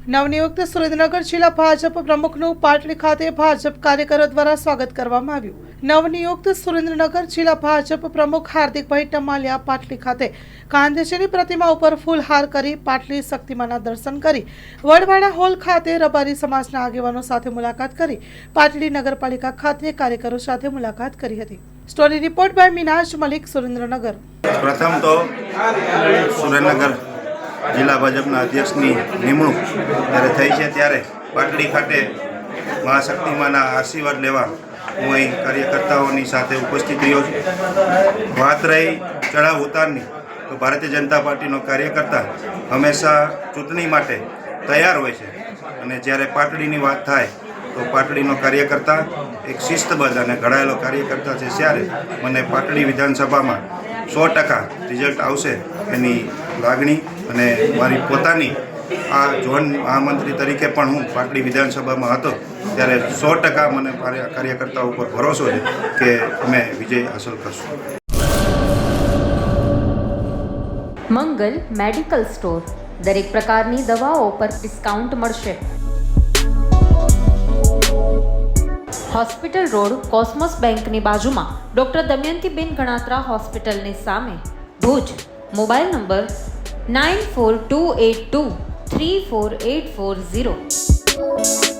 નવનિયુક્ત સુરેન્દ્રનગર જિલ્લા ભાજપ પ્રમુખનું પાટલી ખાતે ભાજપ કાર્યકરો દ્વારા સ્વાગત કરવામાં આવ્યું। નવનિયુક્ત સુરેન્દ્રનગર જિલ્લા ભાજપ પ્રમુખ હાર્દિકભાઈ ટમાલિયા પાટલી ખાતે ગાંધીજીની પ્રતિમા ઉપર ફૂલહાર કરી પાટલી શક્તિમાના દર્શન કરી વડવાડા હોલ ખાતે રબારી સમાજના આગેવાનો સાથે મુલાકાત કરી પાટલી નગરપાલિકા ખાતે કાર્યકરો સાથે મુલાકાત કરી હતી। Story report by Minaj Malik, Surendranagar. પ્રથમ તો સુરેન્દ્રનગર જિલ્લા ભાજપના અધ્યક્ષની નિમણૂક જ્યારે થઈ છે ત્યારે પાટડી ખાતે મહાશક્તિમાના આશીર્વાદ લેવા હું અહીં કાર્યકર્તાઓની સાથે ઉપસ્થિત રહ્યો છું। વાત રહી ચડાવ ઉતારની, તો ભારતીય જનતા પાર્ટીનો કાર્યકર્તા હંમેશા ચૂંટણી માટે તૈયાર હોય છે અને જ્યારે પાટડીની વાત થાય તો પાટડીનો કાર્યકર્તા એક શિસ્તબદ્ધ અને ઘડાયેલો કાર્યકર્તા છે। ત્યારે મને પાટડી વિધાનસભામાં 100% રિઝલ્ટ આવશે એની લાગણી અને મારી પોતાની આ ઝોન મહામંત્રી તરીકે પણ હું પાટડી વિધાનસભામાં હતો ત્યારે 100% મને કાર્યકર્તાઓ ઉપર ભરોસો છે કે અમે વિજય હાંસલ કરશું। મંગલ મેડિકલ સ્ટોર, દરેક પ્રકારની દવાઓ પર ડિસ્કાઉન્ટ મળશે। હોસ્પિટલ રોડ, કોસ્મોસ બેંકની બાજુમાં, ડૉક્ટર દમયંતીબેન ગણાત્રા હોસ્પિટલની સામે, ભુજ। Mobile number 9428234840।